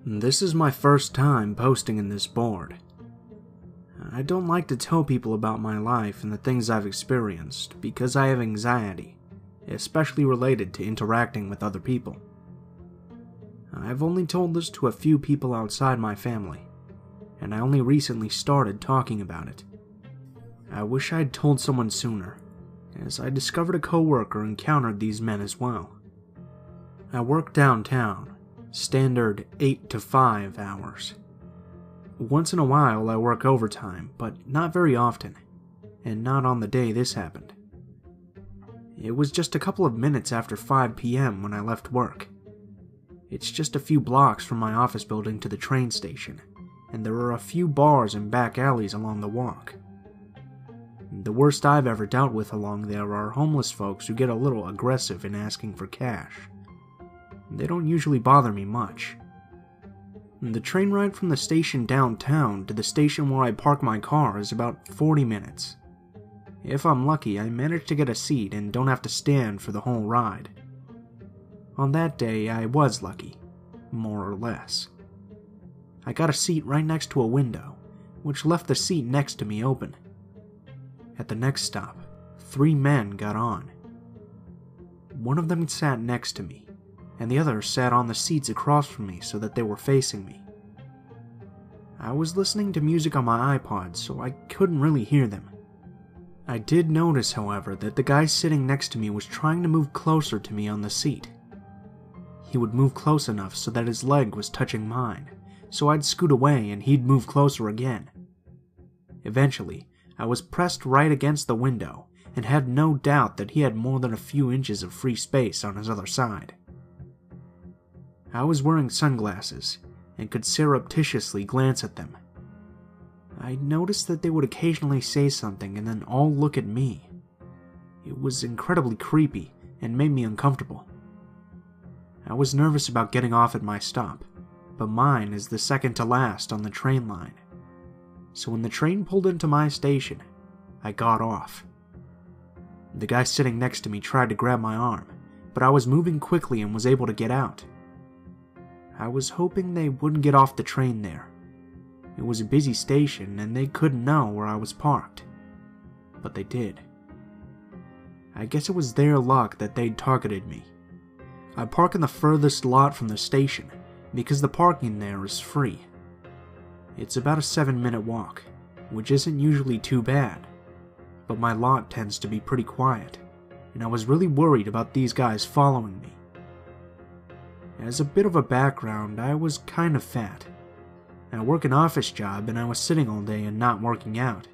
This is my first time posting in this board. I don't like to tell people about my life and the things I've experienced because I have anxiety, especially related to interacting with other people. I've only told this to a few people outside my family, and I only recently started talking about it. I wish I'd told someone sooner, as I discovered a coworker encountered these men as well. I work downtown, standard 8 to 5 hours. Once in a while I work overtime, but not very often, and not on the day this happened. It was just a couple of minutes after 5 p.m. when I left work. It's just a few blocks from my office building to the train station, and there are a few bars and back alleys along the walk. The worst I've ever dealt with along there are homeless folks who get a little aggressive in asking for cash. They don't usually bother me much. The train ride from the station downtown to the station where I park my car is about 40 minutes. If I'm lucky, I manage to get a seat and don't have to stand for the whole ride. On that day, I was lucky, more or less. I got a seat right next to a window, which left the seat next to me open. At the next stop, 3 men got on. One of them sat next to me, and the other sat on the seats across from me so that they were facing me. I was listening to music on my iPod, so I couldn't really hear them. I did notice, however, that the guy sitting next to me was trying to move closer to me on the seat. He would move close enough so that his leg was touching mine, so I'd scoot away and he'd move closer again. Eventually, I was pressed right against the window and had no doubt that he had more than a few inches of free space on his other side. I was wearing sunglasses and could surreptitiously glance at them. I noticed that they would occasionally say something and then all look at me. It was incredibly creepy and made me uncomfortable. I was nervous about getting off at my stop, but mine is the second to last on the train line. So when the train pulled into my station, I got off. The guy sitting next to me tried to grab my arm, but I was moving quickly and was able to get out. I was hoping they wouldn't get off the train there. It was a busy station and they couldn't know where I was parked. But they did. I guess it was their luck that they'd targeted me. I park in the furthest lot from the station because the parking there is free. It's about a 7-minute walk, which isn't usually too bad, but my lot tends to be pretty quiet, and I was really worried about these guys following me. As a bit of a background, I was kind of fat. I work an office job and I was sitting all day and not working out.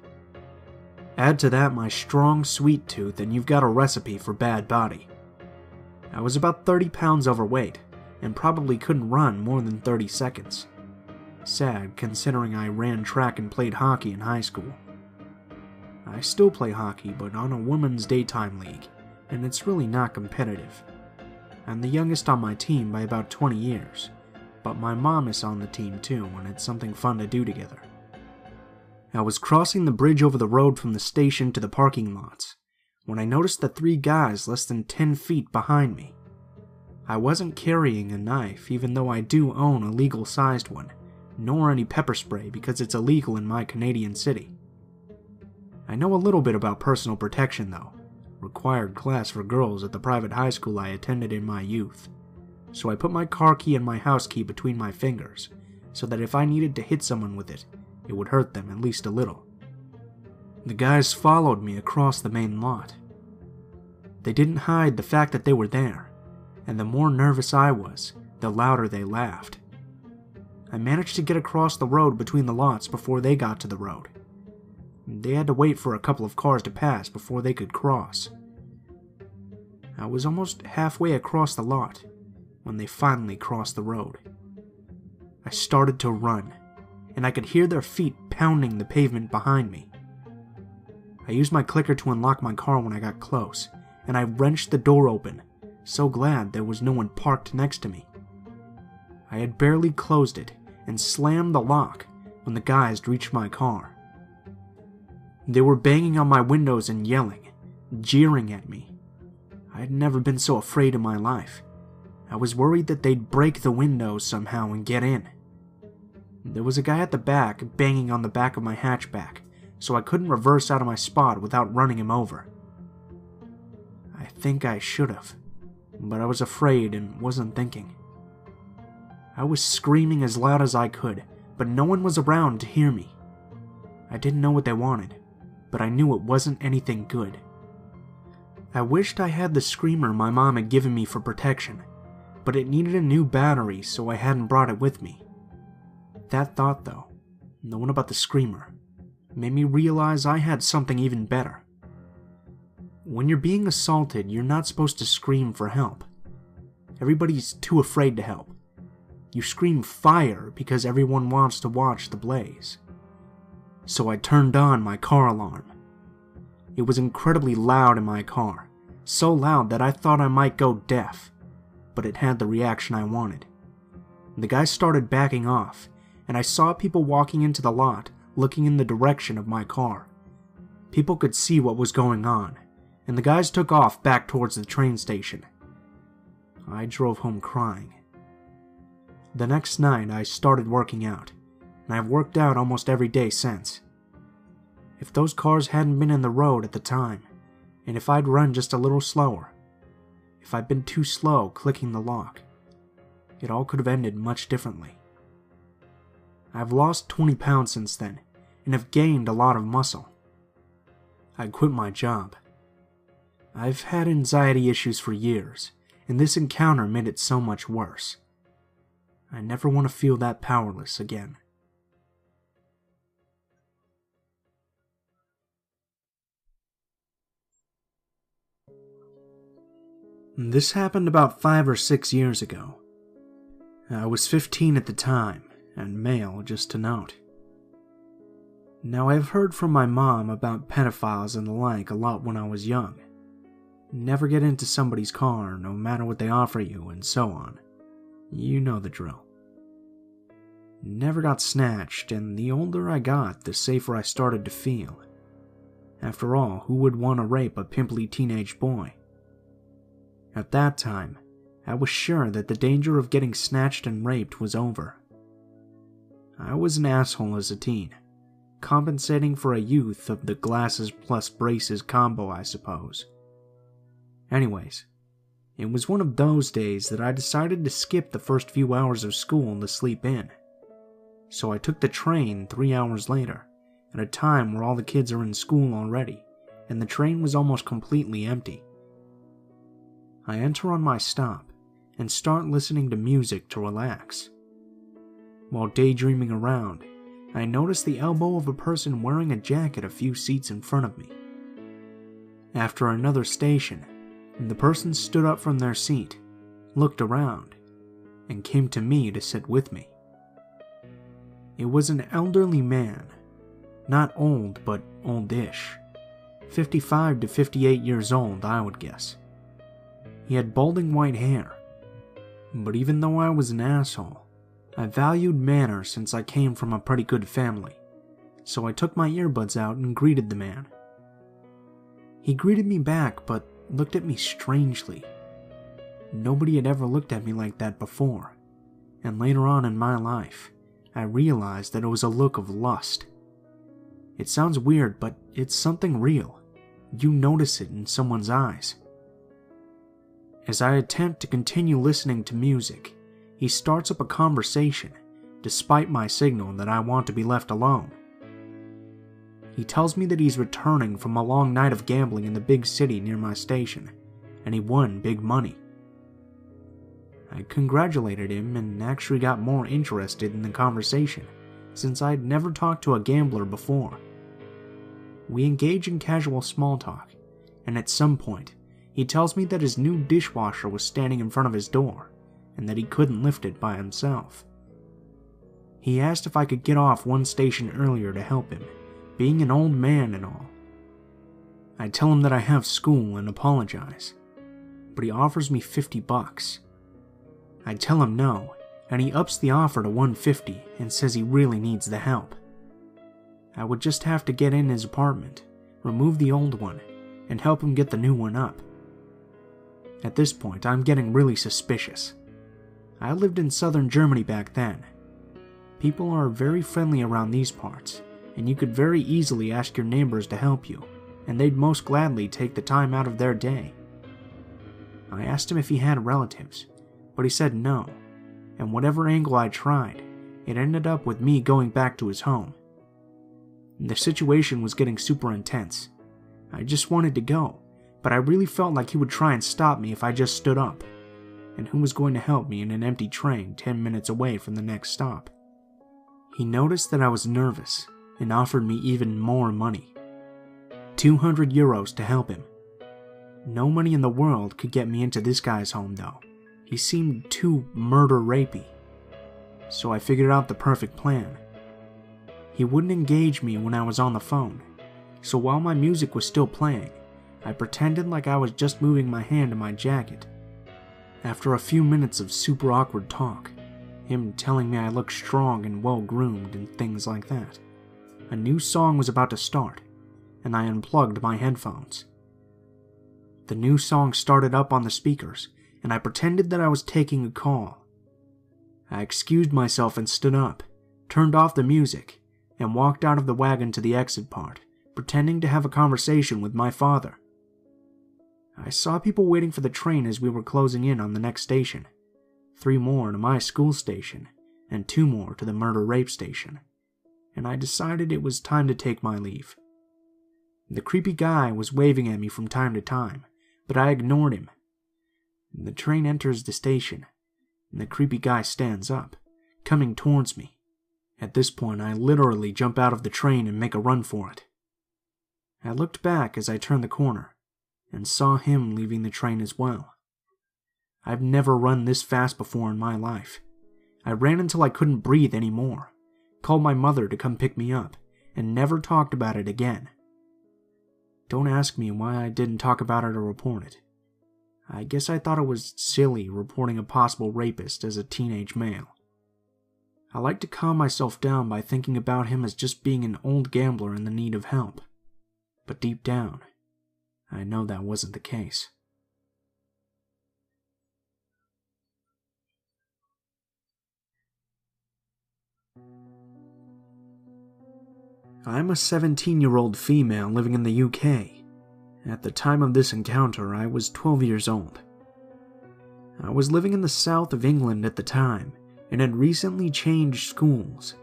Add to that my strong sweet tooth and you've got a recipe for bad body. I was about 30 pounds overweight and probably couldn't run more than 30 seconds. Sad considering I ran track and played hockey in high school. I still play hockey but on a women's daytime league, and it's really not competitive. I'm the youngest on my team by about 20 years, but my mom is on the team too and it's something fun to do together. I was crossing the bridge over the road from the station to the parking lots when I noticed the 3 guys less than 10 feet behind me. I wasn't carrying a knife even though I do own a legal-sized one, nor any pepper spray because it's illegal in my Canadian city. I know a little bit about personal protection though, required class for girls at the private high school I attended in my youth, so I put my car key and my house key between my fingers so that if I needed to hit someone with it, it would hurt them at least a little. The guys followed me across the main lot. They didn't hide the fact that they were there, and the more nervous I was, the louder they laughed. I managed to get across the road between the lots before they got to the road. They had to wait for a couple of cars to pass before they could cross. I was almost halfway across the lot when they finally crossed the road. I started to run, and I could hear their feet pounding the pavement behind me. I used my clicker to unlock my car when I got close, and I wrenched the door open, so glad there was no one parked next to me. I had barely closed it and slammed the lock when the guys reached my car. They were banging on my windows and yelling, jeering at me. I had never been so afraid in my life. I was worried that they'd break the windows somehow and get in, There was a guy at the back banging on the back of my hatchback, so I couldn't reverse out of my spot without running him over. I think I should have, but I was afraid and wasn't thinking. I was screaming as loud as I could, but no one was around to hear me. I didn't know what they wanted, but I knew it wasn't anything good. I wished I had the screamer my mom had given me for protection, but it needed a new battery, so I hadn't brought it with me. That thought, though, the one about the screamer, made me realize I had something even better. When you're being assaulted, you're not supposed to scream for help. Everybody's too afraid to help. You scream fire because everyone wants to watch the blaze. So I turned on my car alarm. It was incredibly loud in my car, so loud that I thought I might go deaf, but it had the reaction I wanted. The guy started backing off, and I saw people walking into the lot looking in the direction of my car. People could see what was going on, and the guys took off back towards the train station. I drove home crying. The next night I started working out, and I've worked out almost every day since. If those cars hadn't been in the road at the time, and if I'd run just a little slower, if I'd been too slow clicking the lock, it all could have ended much differently. I've lost 20 pounds since then, and have gained a lot of muscle. I quit my job. I've had anxiety issues for years, and this encounter made it so much worse. I never want to feel that powerless again. This happened about 5 or 6 years ago. I was 15 at the time, and male, just to note. Now, I've heard from my mom about pedophiles and the like a lot when I was young. Never get into somebody's car, no matter what they offer you, and so on. You know the drill. Never got snatched, and the older I got, the safer I started to feel. After all, who would want to rape a pimply teenage boy? At that time, I was sure that the danger of getting snatched and raped was over. I was an asshole as a teen, compensating for a youth of the glasses plus braces combo, I suppose. Anyways, it was one of those days that I decided to skip the first few hours of school to sleep in. So I took the train 3 hours later, at a time where all the kids are in school already, and the train was almost completely empty. I enter on my stop, and start listening to music to relax. While daydreaming around, I notice the elbow of a person wearing a jacket a few seats in front of me. After another station, the person stood up from their seat, looked around, and came to me to sit with me. It was an elderly man, not old but oldish, 55 to 58 years old, I would guess. He had balding white hair, but even though I was an asshole, I valued manners since I came from a pretty good family, so I took my earbuds out and greeted the man. He greeted me back, but looked at me strangely. Nobody had ever looked at me like that before, and later on in my life, I realized that it was a look of lust. It sounds weird, but it's something real. You notice it in someone's eyes. As I attempt to continue listening to music, he starts up a conversation, despite my signal that I want to be left alone. He tells me that he's returning from a long night of gambling in the big city near my station, and he won big money. I congratulated him and actually got more interested in the conversation, since I'd never talked to a gambler before. We engage in casual small talk, and at some point, he tells me that his new dishwasher was standing in front of his door, and that he couldn't lift it by himself. He asked if I could get off one station earlier to help him, being an old man and all. I tell him that I have school and apologize, but he offers me $50. I tell him no, and he ups the offer to $150 and says he really needs the help. I would just have to get in his apartment, remove the old one, and help him get the new one up. At this point, I'm getting really suspicious. I lived in southern Germany back then. People are very friendly around these parts, and you could very easily ask your neighbors to help you, and they'd most gladly take the time out of their day. I asked him if he had relatives, but he said no, and whatever angle I tried, it ended up with me going back to his home. The situation was getting super intense. I just wanted to go, but I really felt like he would try and stop me if I just stood up. And who was going to help me in an empty train 10 minutes away from the next stop? He noticed that I was nervous and offered me even more money. 200 euros to help him. No money in the world could get me into this guy's home though. He seemed too murder-rapey. So I figured out the perfect plan. He wouldn't engage me when I was on the phone, so while my music was still playing, I pretended like I was just moving my hand in my jacket. After a few minutes of super awkward talk, him telling me I looked strong and well-groomed and things like that, a new song was about to start, and I unplugged my headphones. The new song started up on the speakers, and I pretended that I was taking a call. I excused myself and stood up, turned off the music, and walked out of the wagon to the exit part, pretending to have a conversation with my father. I saw people waiting for the train as we were closing in on the next station. 3 more to my school station, and 2 more to the murder-rape station, and I decided it was time to take my leave. The creepy guy was waving at me from time to time, but I ignored him. The train enters the station, and the creepy guy stands up, coming towards me. At this point, I literally jump out of the train and make a run for it. I looked back as I turned the corner, and saw him leaving the train as well. I've never run this fast before in my life. I ran until I couldn't breathe anymore, called my mother to come pick me up, and never talked about it again. Don't ask me why I didn't talk about it or report it. I guess I thought it was silly reporting a possible rapist as a teenage male. I like to calm myself down by thinking about him as just being an old gambler in the need of help. But deep down, I know that wasn't the case. I'm a 17-year-old female living in the UK. At the time of this encounter, I was 12 years old. I was living in the south of England at the time, and had recently changed schools.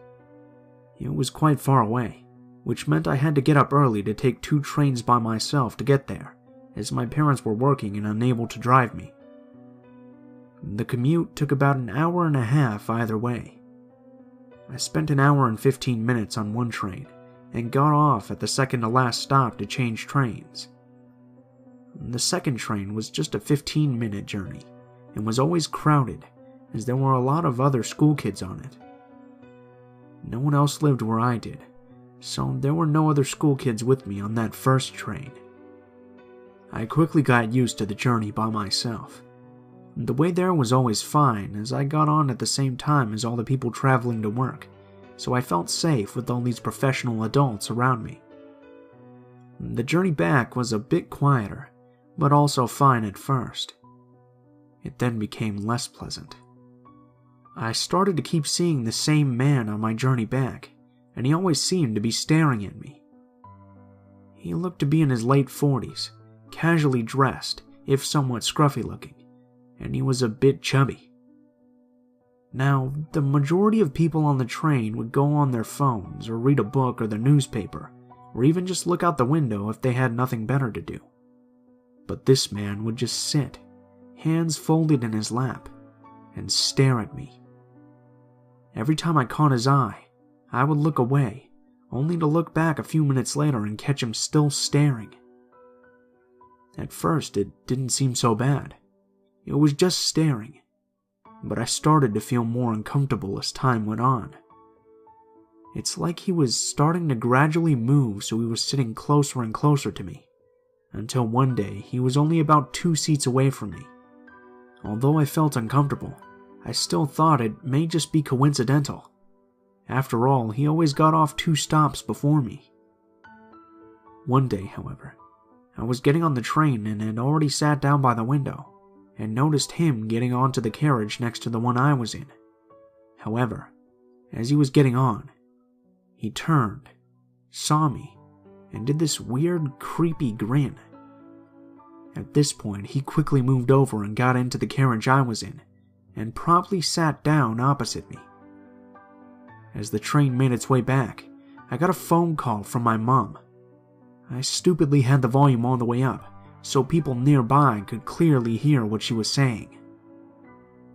It was quite far away, which meant I had to get up early to take 2 trains by myself to get there, as my parents were working and unable to drive me. The commute took about an hour and a half either way. I spent an hour and 15 minutes on one train, and got off at the second to last stop to change trains. The second train was just a 15-minute journey, and was always crowded, as there were a lot of other school kids on it. No one else lived where I did, so there were no other school kids with me on that first train. I quickly got used to the journey by myself. The way there was always fine, as I got on at the same time as all the people traveling to work, so I felt safe with all these professional adults around me. The journey back was a bit quieter, but also fine at first. It then became less pleasant. I started to keep seeing the same man on my journey back, and he always seemed to be staring at me. He looked to be in his late 40s, casually dressed, if somewhat scruffy looking, and he was a bit chubby. Now, the majority of people on the train would go on their phones or read a book or the newspaper, or even just look out the window if they had nothing better to do. But this man would just sit, hands folded in his lap, and stare at me. Every time I caught his eye, I would look away, only to look back a few minutes later and catch him still staring. At first, it didn't seem so bad. It was just staring, but I started to feel more uncomfortable as time went on. It's like he was starting to gradually move, so he was sitting closer and closer to me, until one day he was only about 2 seats away from me. Although I felt uncomfortable, I still thought it may just be coincidental. After all, he always got off 2 stops before me. One day, however, I was getting on the train and had already sat down by the window, and noticed him getting onto the carriage next to the one I was in. However, As he was getting on, he turned, saw me, and did this weird, creepy grin. At this point, he quickly moved over and got into the carriage I was in, and promptly sat down opposite me. As the train made its way back, I got a phone call from my mom. I stupidly had the volume all the way up, so people nearby could clearly hear what she was saying.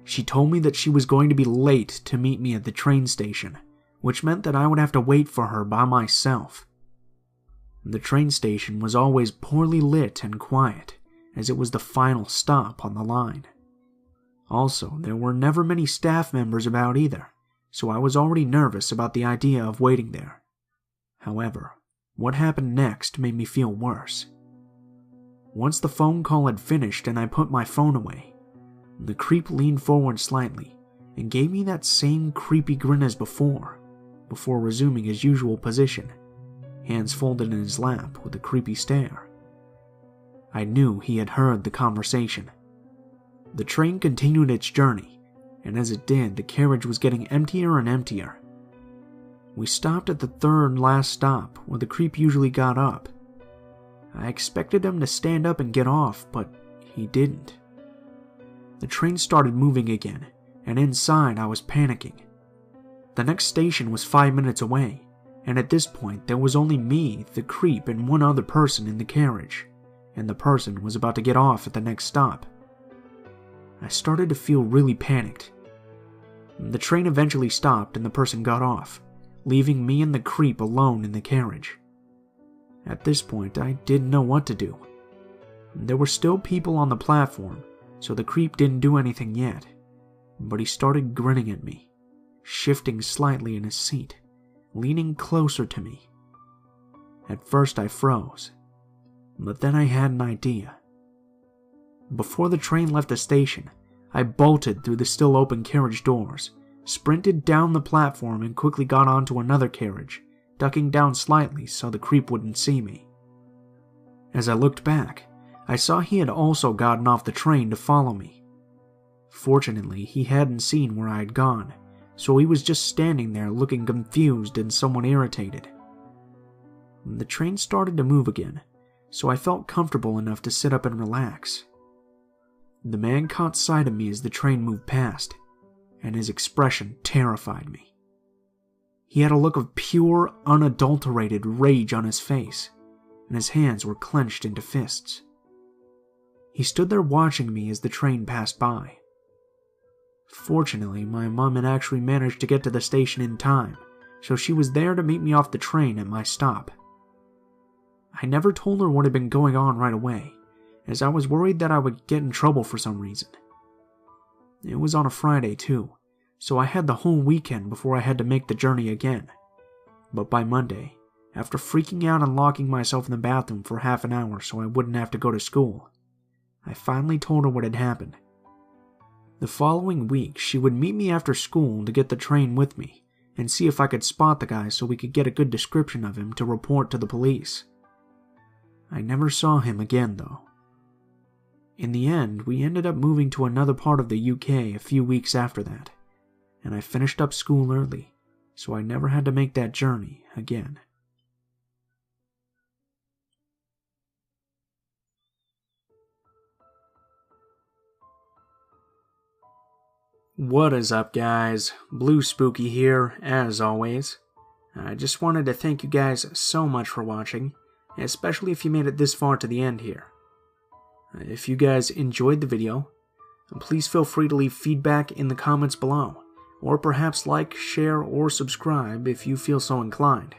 She told me that she was going to be late to meet me at the train station, which meant that I would have to wait for her by myself. The train station was always poorly lit and quiet, as it was the final stop on the line. Also, there were never many staff members about either, so I was already nervous about the idea of waiting there. However, what happened next made me feel worse. Once the phone call had finished and I put my phone away, the creep leaned forward slightly and gave me that same creepy grin as before resuming his usual position, hands folded in his lap with a creepy stare. I knew he had heard the conversation. The train continued its journey, and as it did, the carriage was getting emptier and emptier. We stopped at the third last stop, where the creep usually got up. I expected him to stand up and get off, but he didn't. The train started moving again, and inside I was panicking. The next station was 5 minutes away, and at this point there was only me, the creep, and one other person in the carriage, and the person was about to get off at the next stop. I started to feel really panicked. The train eventually stopped and the person got off, leaving me and the creep alone in the carriage. At this point, I didn't know what to do. There were still people on the platform, so the creep didn't do anything yet, but he started grinning at me, shifting slightly in his seat, leaning closer to me. At first I froze, but then I had an idea. Before the train left the station, I bolted through the still open carriage doors, sprinted down the platform and quickly got onto another carriage, ducking down slightly so the creep wouldn't see me. As I looked back, I saw he had also gotten off the train to follow me. Fortunately, he hadn't seen where I had gone, so he was just standing there looking confused and somewhat irritated. The train started to move again, so I felt comfortable enough to sit up and relax. The man caught sight of me as the train moved past, and his expression terrified me. He had a look of pure, unadulterated rage on his face, and his hands were clenched into fists. He stood there watching me as the train passed by. Fortunately, my mom had actually managed to get to the station in time, so she was there to meet me off the train at my stop. I never told her what had been going on right away, as I was worried that I would get in trouble for some reason. It was on a Friday too, so I had the whole weekend before I had to make the journey again. But by Monday, after freaking out and locking myself in the bathroom for half an hour so I wouldn't have to go to school, I finally told her what had happened. The following week, she would meet me after school to get the train with me and see if I could spot the guy so we could get a good description of him to report to the police. I never saw him again though. In the end, we ended up moving to another part of the UK a few weeks after that, and I finished up school early, so I never had to make that journey again. What is up, guys? Blue Spooky here, as always. I just wanted to thank you guys so much for watching, especially if you made it this far to the end here. If you guys enjoyed the video, please feel free to leave feedback in the comments below, or perhaps like, share, or subscribe if you feel so inclined.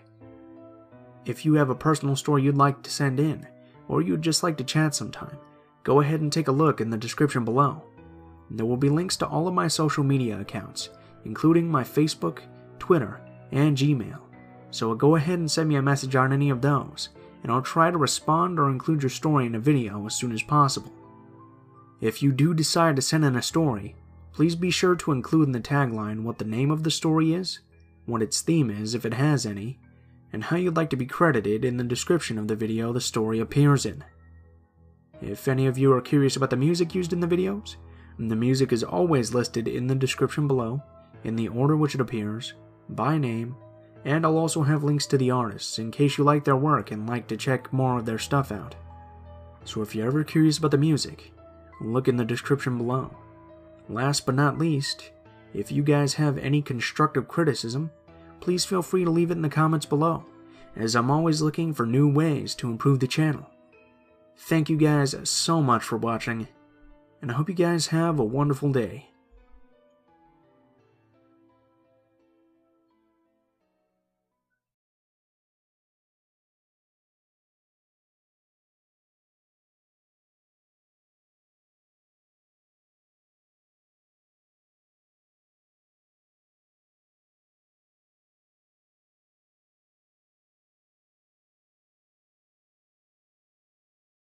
If you have a personal story you'd like to send in, or you'd just like to chat sometime, go ahead and take a look in the description below. There will be links to all of my social media accounts, including my Facebook, Twitter, and Gmail, so go ahead and send me a message on any of those, and I'll try to respond or include your story in a video as soon as possible. If you do decide to send in a story, please be sure to include in the tagline what the name of the story is, what its theme is if it has any, and how you'd like to be credited in the description of the video the story appears in. If any of you are curious about the music used in the videos, the music is always listed in the description below, in the order which it appears, by name, and I'll also have links to the artists in case you like their work and like to check more of their stuff out. So if you're ever curious about the music, look in the description below. Last but not least, if you guys have any constructive criticism, please feel free to leave it in the comments below, as I'm always looking for new ways to improve the channel. Thank you guys so much for watching, and I hope you guys have a wonderful day.